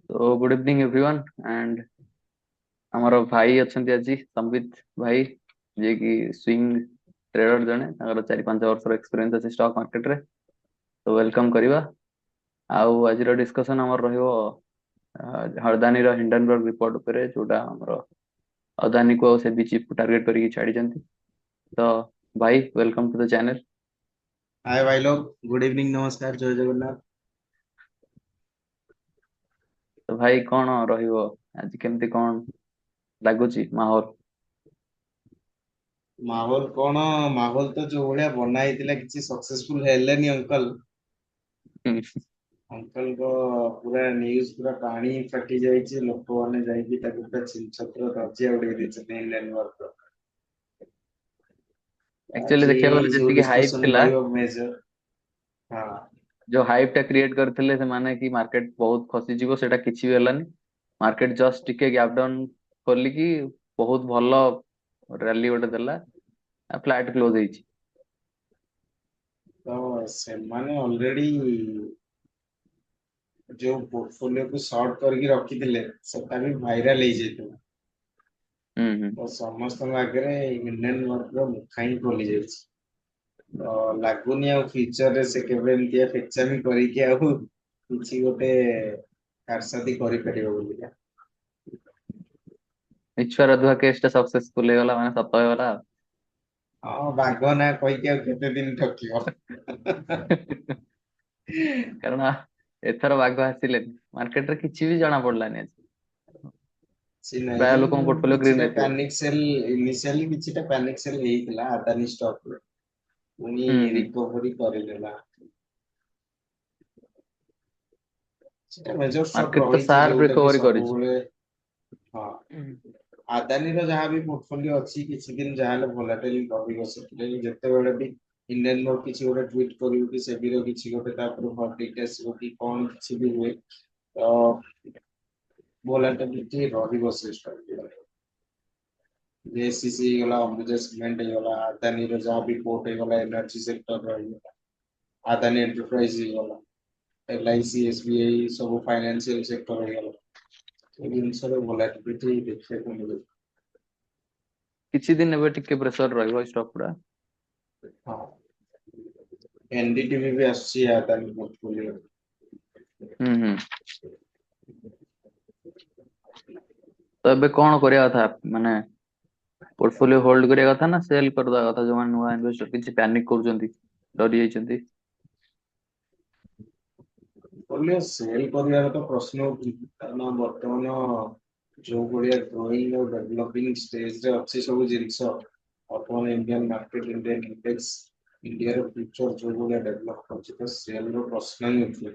तो good evening everyone and हमारा भाई अछंती आज संबित भाई जे कि स्विंग ट्रेडर जने ताଙ୍କର 4-5 ବର୍ଷର एक्सपीरियंस ଅଛି स्टॉक मार्केट रे तो वेलकम करिवा। आउ आजिर डिस्कशन हमर रहियो हरदानी रो हिंडनबर्ग रिपोर्ट उपरे जोटा हमर अदानी को से भी चीफ टारगेट करी छाडी जंती। तो भाई वेलकम टू द चैनल। हाय भाई लोग। गुड इवनिंग, नमस्कार, जय जगन्नाथ। तो भाई कोन रहियो आज केमती कोन लागुची माहौल? माहौल कौन? माहौल तो जो भलिया बना ହେଇଥିଲା କିଛି सक्सेसफुल ହେଲେନି अंकल। अंकल को पूरा न्यूज पूरा पानी फाटी ଯାଇଛି, ଲୋକମାନେ ଯାଇକି ତାକୁ ପୁରା ଛିନଛତ୍ର ଧଜିଆ ଉଡେଇ ଦେଇଛନ୍ତି ଇଣ୍ଡିଆନ ୱାର୍କ। एक्चुअली ଆଜି देखिया गले ସବୁ जेतिकी हाइप ଡିସ୍କସନ थिला, ରହିବ मेजर। हाँ। जो हाइप टा क्रिएट करथिले से माने कि मार्केट बहुत खसी जीवो सेटा किछि भी हेलानी। मार्केट जस्ट टिके गैप डाउन करली कि बहुत भलो रैली गोटे देला, फ्लैट क्लोज ହେଇଛି। तो ସେମାନେ ऑलरेडी जो पोर्टफोलियो को शॉर्ट करके रखिଥିଲେ ସେଟା ବି ଭାଇରାଲ ହେଇଯାଇଥିଲା। हम्म। ତ ସମସ୍ତଙ୍କ ଆଗରେ ଇଣ୍ଡିଆନ ୱାର୍କ ର ମୁଖା ହିଁ ଖୋଲି ଯାଇଛି। ତ ଲାଗୁନି ଆଉ ଫ୍ୟୁଚରରେ ସେ କେବେ ଏମିତିଆ ଫେଚାମି କରିକି ଆଉ କିଛି ଗୋଟେ କାରସାଦି କରିପାରିବ ବୋଲିକା। ଈଶ୍ୱର ଦୁଆ କେସ୍ ଟା सक्सेसफुल ହେଇଗଲା ମାନେ ସତ ହେଇଗଲା ଆଉ। ହଁ, ବାଘ ନା କହିକି ଆଉ କେତେ ଦିନ ଠକିବ। କାରଣ ଏଥର ବାଘ ଆସିଲେନି, ମାର୍କେଟ ରେ କିଛି ବି ଜଣା ପଡିଲାନି ଆଜି। କିଛି ପ୍ରାୟ ନାହିଁ, ଲୋକଙ୍କ ପୋର୍ଟଫୋଲିଓ ଗ୍ରୀନ କିଛିଟା ରେ ଥିବ। ପ୍ୟାନିକ ସେଲ ଇନିସିଆଲି କିଛିଟା ପ୍ୟାନିକ ସେଲ ହେଇଥିଲା ଆଦାନୀ ଷ୍ଟକ୍ ରେ, ପୁଣି ହୁଁ। ରିକଭରି କରିନେଲା। ସେଟା ମେଜର ସଟ୍ ମାର୍କେଟ ତ ରହିଛି ସାର୍ପ ଯୋଉଟା କି ରିକଭରି କରିଛି। ସବୁବେଳେ। ହଁ, ଆଦାନୀର ଯାହା ବି ପୋର୍ଟଫୋଲିଓ ଅଛି କିଛି ଦିନ ଯାହାହେଲେ ଭୋଲାଟାଇଲ ରହିବ। ସେଥିପାଇଁ ଯେତେବେଳେ ବି ଇଣ୍ଡିଆନ ର କିଛି ଗୋଟେ ଟ୍ୱିଟ୍ କରିବୁ କି ସେବିର କିଛି ଗୋଟେ ତାପରେ ଭର୍ଡିକ୍ଟ ଆସିବ କି କଣ କିଛି ବି ହୁଏ, ତ ଭୋଲାଟିଲିଟି ରହିବ ସେ ଷ୍ଟକ୍। ଏସିସି ହେଇଗଲା, ଅମ୍ବୁଜା ସିମେଣ୍ଟ ହେଇଗଲା, ଆଦାନୀର ଯାହା ବି ପୋର୍ଟ ହେଇଗଲା, ଏନର୍ଜି ସେକ୍ଟର ରହିଗଲା, ଆଦାନୀ ଏଣ୍ଟରପ୍ରାଇଜ ହେଇଗଲା, LIC, SBI ସବୁ ଫାଇନାନ୍ସିଆଲ ସେକ୍ଟର ହେଇଗଲା। ଏ ଜିନିଷର ଭୋଲାଟିଲିଟି ଦେଖିବାକୁ ମିଳେ। କିଛି ଦିନ ଏବେ ଟିକେ ପ୍ରେସର ରହିବ ଏଇ ଷ୍ଟକ୍ ଗୁଡା। ହଁ, ଏନଡିଟିଭି ବି ଆସୁଛି ଆଦାନୀ ପୋର୍ଟଫୋଲିଓ। ହୁଁ। ତ ଏବେ କଣ କରିବା କଥା, ମାନେ पोर्टफोलियो होल्ड କରିବା କଥା ନା ସେଲ କରିଦବା କଥା? ଯୋଉମାନେ ନୂଆ ଇନଭେଷ୍ଟର କିଛି ପ୍ୟାନିକ କରୁଛନ୍ତି, ଡରି ଯାଇଛନ୍ତି। ପୋର୍ଟଫୋଲିଓ ସେଲ କରିବାର ତ ପ୍ରଶ୍ନ ଉଠୁନି, କାରଣ ବର୍ତ୍ତମାନ ଯୋଉ ଭଳିଆ ଗ୍ରୋଇଂ ଆଉ ଡେଭଲପିଂ ଷ୍ଟେଜରେ ଅଛି ସବୁ ଜିନିଷ, ବର୍ତ୍ତମାନ ଇଣ୍ଡିଆନ ମାର୍କେଟ, ଇଣ୍ଡିଆନ ଇଣ୍ଡେକ୍ସ, ଇଣ୍ଡିଆର ଫ୍ୟୁଚର ଯୋଉ ଭଳିଆ ଡେଭଲପ କରୁଛି, ତ ସେଲର ପ୍ରଶ୍ନ ହିଁ ଉଠୁନି।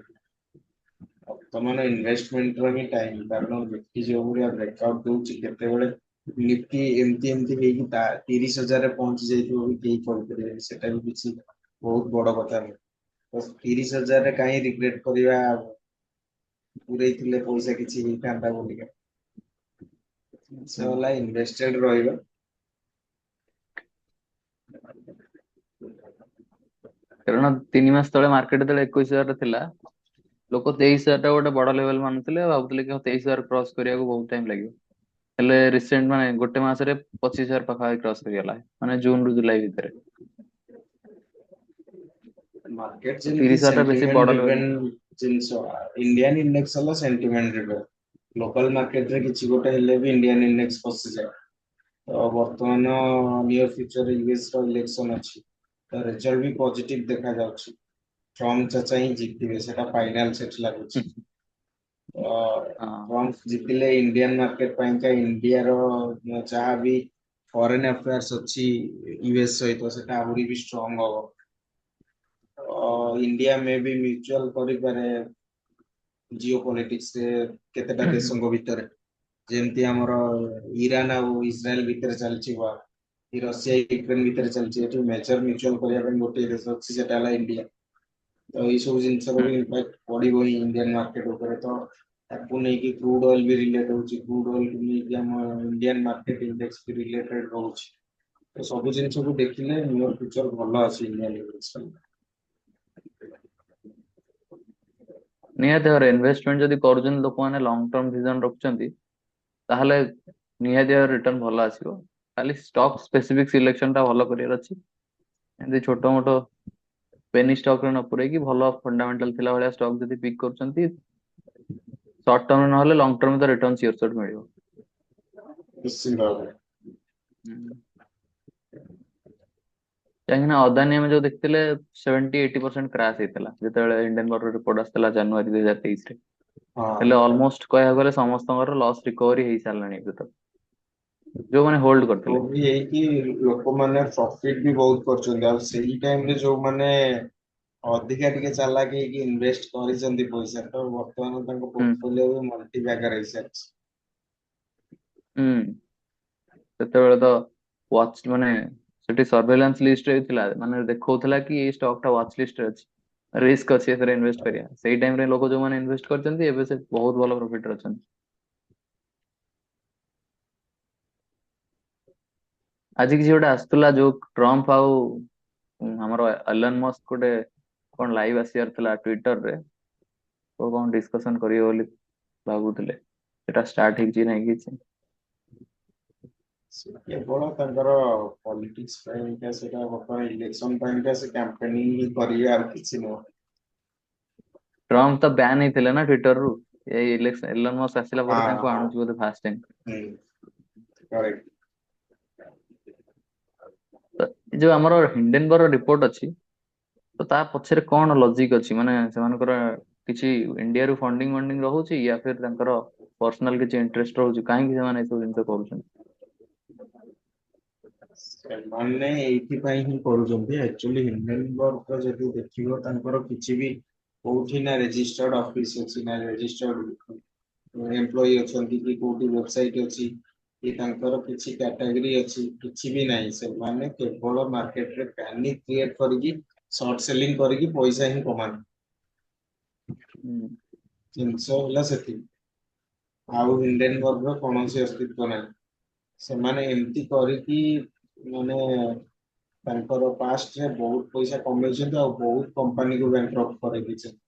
ବର୍ତ୍ତମାନ ଇନଭେଷ୍ଟମେଣ୍ଟର ହିଁ ଟାଇମ, କାରଣ ନିଫ୍ଟି ଯୋଉ ଭଳିଆ ବ୍ରେକଆଉଟ ଦଉଛି, କେତେବେଳେ ନିଫ୍ଟି ଏମିତି ଏମିତି ହେଇକି 30,000ରେ ପହଞ୍ଚି ଯାଇଥିବ ବି କେହି କହିପାରିବେନି। ସେଟା ବି କିଛି ବହୁତ ବଡ କଥା ନୁହେଁ। ତ 30,000ରେ କାହିଁ ରିଗ୍ରେଟ କରିବା, ପୁରେଇଥିଲେ ପଇସା କିଛି ହେଇଥାନ୍ତା ବୋଲିକା। ସେ ହେଲା ଇନଭେଷ୍ଟେଡ ରହିବ। କାରଣ 3 ମାସ ତଳେ ମାର୍କେଟ ଯେତେବେଳେ 21,000 ଥିଲା, ଲୋକ 23,000 ଟା ଗୋଟେ ବଡ ଲେଭେଲ ମାନୁଥିଲେ ଆଉ ଭାବୁଥିଲେ କି 23,000 କ୍ରସ କରିବାକୁ ବହୁତ ଟାଇମ ଲାଗିବ। ହେଲେ ରିସେଣ୍ଟ ମାନେ ଗୋଟେ ମାସରେ 25,000 ପାଖାପାଖି କ୍ରସ କରିଗଲା, ମାନେ ଜୁନ ରୁ ଜୁଲାଇ ଭିତରେ। ମାର୍କେଟ ତ ଯେମିତି 30,000 ଟା ବେଶୀ ସେଣ୍ଟିମେଣ୍ଟ ବଡ ଲେଭେଲ। ଡ୍ରିଭେନ ଜିନିଷ, ଇଣ୍ଡିଆନ ଇଣ୍ଡେକ୍ସ ହେଲା ସେଣ୍ଟିମେଣ୍ଟ ଡ୍ରିଭେନ। ଲୋକାଲ ମାର୍କେଟରେ କିଛି ଗୋଟେ ହେଲେ ବି ଇଣ୍ଡିଆନ ଇଣ୍ଡେକ୍ସ ପଶିଯାଏ। ତ ବର୍ତ୍ତମାନ ନିୟର ଫ୍ୟୁଚର ୟୁଏସ ର ଇଲେକ୍ସନ ଅଛି, ତ ରେଜଲ୍ଟ ବି ପଜିଟିଭ ଦେଖାଯାଉଛି। ଟ୍ରମ୍ପ ଚାଚା ହିଁ ଜିତିବେ, ସେଟା ଫାଇନାଲ ସେଠି ଲାଗୁଛି। ହଁ। ଟ୍ରମ୍ପ ଜିତିଲେ ଇଣ୍ଡିଆନ ମାର୍କେଟ ପାଇଁକା ଇଣ୍ଡିଆର ଯାହା ବି ଫରେନ ଆଫେୟାର୍ସ ଅଛି ୟୁଏସ ସହିତ, ସେଟା ଆହୁରି ବି ଷ୍ଟ୍ରଙ୍ଗ ହବ। ଇଣ୍ଡିଆ ମେ ବି ମ୍ୟୁଚୁଆଲ କରିପାରେ ଜିଓ ପଲିଟିକ୍ସ ରେ କେତେଟା ଦେଶଙ୍କ ଭିତରେ, ଯେମିତି ଆମର ଇରାନ ଆଉ ଇସ୍ରାଏଲ ଭିତରେ ଚାଲିଛି ବା ରଷିଆ ୟୁକ୍ରେନ ଭିତରେ ଚାଲିଛି। ଏଠି ମେଜର ମ୍ୟୁଚୁଆଲ କରିବା ପାଇଁ ଗୋଟିଏ ଦେଶ ଅଛି, ସେଟା ହେଲା ଇଣ୍ଡିଆ। ତ ଏଇ ସବୁ ଜିନିଷର ବି ଇମ୍ପାକ୍ଟ ପଡିବ ହିଁ ଇଣ୍ଡିଆନ ମାର୍କେଟ ଉପରେ। ତ ତାକୁ ନେଇକି କ୍ରୁଡ ଅଏଲ ବି ରିଲେଟ ହଉଛି, କ୍ରୁଡ ଅଏଲ କୁ ନେଇକି ଆମ ଇଣ୍ଡିଆନ ମାର୍କେଟ ଇଣ୍ଡେକ୍ସ ବି ରିଲେଟେଡ ରହୁଛି। ତ ସବୁ ଜିନିଷକୁ ଦେଖିଲେ ନିୟର ଫ୍ୟୁଚର ଭଲ ଅଛି ଇଣ୍ଡିଆନ ଇଣ୍ଡେକ୍ସ ପାଇଁ। ନିହାତି ଭାବରେ ଇନଭେଷ୍ଟମେଣ୍ଟ ଯଦି କରୁଛନ୍ତି ଲୋକମାନେ ଲଙ୍ଗ ଟର୍ମ ଭିଜନ ରଖୁଛନ୍ତି ତାହେଲେ ନିହାତି ଭାବରେ ରିଟର୍ନ ଭଲ ଆସିବ। ଖାଲି ଷ୍ଟକ୍ ସ୍ପେସିଫିକ ସିଲେକ୍ସନ ଟା ଭଲ କରିବାର ଅଛି। ଏମିତି ଛୋଟ ମୋଟ ପେନି ଷ୍ଟକ୍ ରେ ନ ପୁରେଇକି ଭଲ ଫଣ୍ଡାମେଣ୍ଟାଲ ଥିଲା ଭଳିଆ ଷ୍ଟକ୍ ଯଦି ପିକ୍ କରୁଛନ୍ତି ସର୍ଟ ଟର୍ମ ନହେଲେ ଲଙ୍ଗ ଟର୍ମ ତ ରିଟର୍ନ ସିଓର ସର୍ଟ ମିଳିବ। ନିଶ୍ଚିନ୍ତ ଭାବରେ। ହୁଁ। କାହିଁକି ନା ଅଦାନୀ ଆମେ ଯୋଉ ଦେଖିଥିଲେ 70-80% କ୍ରାସ୍ ହେଇଥିଲା ଯେତେବେଳେ ଇଣ୍ଡିଆନ ୱାଟର ରିପୋର୍ଟ ଆସିଥିଲା ଜାନୁଆରୀ 2023 ରେ। ହଁ ହେଲେ ଅଲମୋଷ୍ଟ କହିବାକୁ ଗଲେ ସମସ୍ତଙ୍କର ଲସ୍ ରିକଭରି ହେଇସାରିଲାଣି ଏବେ ତ, ଯୋଉମାନେ ହୋଲ୍ଡ କରିଥିଲେ। ବି ହେଇକି ଲୋକମାନେ ପ୍ରଫିଟ ବି ବହୁତ କରୁଛନ୍ତି, ଆଉ ସେଇ ଟାଇମରେ ଯୋଉମାନେ ଅଧିକା ଟିକେ ଚାଲାକ ହେଇକି ଇନଭେଷ୍ଟ କରିଛନ୍ତି ପଇସା, ତ ବର୍ତ୍ତମାନ ତାଙ୍କ ହୁଁ ପୋର୍ଟଫୋଲିଓ ବି ମଲ୍ଟି ବ୍ୟାଗର ହେଇସାରିଛି। ହୁଁ। ସେତେବେଳେ ତ ୱାଚ୍ ମାନେ ସେଠି ସର୍ଭେଲାନ୍ସ ଲିଷ୍ଟ ରେ ଥିଲା, ମାନେ ଦେଖଉଥିଲା କି ଏଇ ଷ୍ଟକ୍ ଟା ୱାଚ୍ ଲିଷ୍ଟ ରେ ଅଛି, ରିସ୍କ ଅଛି ଏଥିରେ ଇନଭେଷ୍ଟ କରିବା। ସେଇ ଟାଇମ ରେ ଲୋକ ଯୋଉମାନେ ଇନଭେଷ୍ଟ କରିଛନ୍ତି ଏବେ ସେ ବହୁତ ଭଲ ପ୍ରଫିଟ ରେ ଅଛନ୍ତି। ଆଜି କିଛି ଗୋଟେ ଆସୁଥିଲା ଯୋଉ ଟ୍ରମ୍ପ ଆଉ ଆମର ଏଲନ ମସ୍କ ଗୋଟେ କଣ ଲାଇଭ୍ ଆସିବାର ଥିଲା ଟ୍ୱିଟର ରେ, ତ କଣ ଡିସ୍କସନ କରିବେ ବୋଲି ଭାବୁଥିଲେ। ସେଟା ଷ୍ଟାର୍ଟ ହେଇଛି କି ନାହିଁ କିଛି। ସେ କେବଳ ତାଙ୍କର ପଲିଟିକ୍ସ ପାଇଁକା, ସେଟା ବର୍ତ୍ତମାନ ଇଲେକ୍ସନ ପାଇଁକା ସେ କ୍ୟାମ୍ପେନିଂ କରିବେ, ଆଉ କିଛି ନୁହଁ। ଟ୍ରମ୍ପ ତ ବ୍ୟାନ୍ ହେଇଥିଲେ ନା ଟ୍ୱିଟର ରୁ, ଏଇ ଇଲେକ୍ସନ ଏଲନ ମସ୍କ ଆସିଲା ପରେ ହଁ ତାଙ୍କୁ ହଁ। ଆଣୁଛି ବୋଧେ ଫାଷ୍ଟ ଟାଇମ। ହୁଁ କରେକ୍ଟ। ତ ଏ ଯୋଉ ଆମର ହିଣ୍ଡେନବର୍ଗ ରିପୋର୍ଟ ଅଛି, ତ ତା ପଛରେ କଣ ଲଜିକ ଅଛି? ମାନେ ସେମାନଙ୍କର କିଛି ଇଣ୍ଡିଆରୁ ଫଣ୍ଡିଙ୍ଗ ମଣ୍ଡିଙ୍ଗ ରହୁଛି, ୟା ଫିର ତାଙ୍କର ପର୍ସନାଲ କିଛି ଇଣ୍ଟରେଷ୍ଟ ରହୁଛି, କାହିଁକି ସେମାନେ ଏସବୁ ଜିନିଷ କରୁଛନ୍ତି? ସେମାନେ ଏଇଥିପାଇଁ ହିଁ କରୁଛନ୍ତି ଆକ୍ଚୁଆଲି। ହିଣ୍ଡେନବର୍ଗ ଯଦି ଦେଖିବ ତାଙ୍କର କିଛି ବି କୋଉଠି ନା ରେଜିଷ୍ଟର୍ଡ ଅଫିସ ଅଛି, ନା ରେଜିଷ୍ଟର୍ଡ ଏମ୍ପ୍ଲୟି ଅଛନ୍ତି, କି କୋଉଠି ୱେବସାଇଟ ଅଛି, କି ତାଙ୍କର କିଛି କ୍ୟାଟାଗୋରୀ ଅଛି, କିଛି ବି ନାହିଁ। ସେମାନେ କେବଳ ମାର୍କେଟରେ ପ୍ୟାନିକ କ୍ରିଏଟ କରିକି ସର୍ଟ ସେଲିଂ କରିକି ପଇସା ହିଁ କମାନ୍ତି। ହୁଁ ଜିନିଷ ହେଲା ସେତିକି। ଆଉ ହିଣ୍ଡେନବର୍ଗର କୌଣସି ଅସ୍ତିତ୍ୱ ନାହିଁ। ସେମାନେ ଏମିତି କରିକି ମାନେ ତାଙ୍କର ପାଷ୍ଟରେ ବହୁତ ପଇସା କମେଇଛନ୍ତି, ଆଉ ବହୁତ କମ୍ପାନୀକୁ ବ୍ୟାଙ୍କରପ୍ଟ କରେଇ ଦେଇଛନ୍ତି।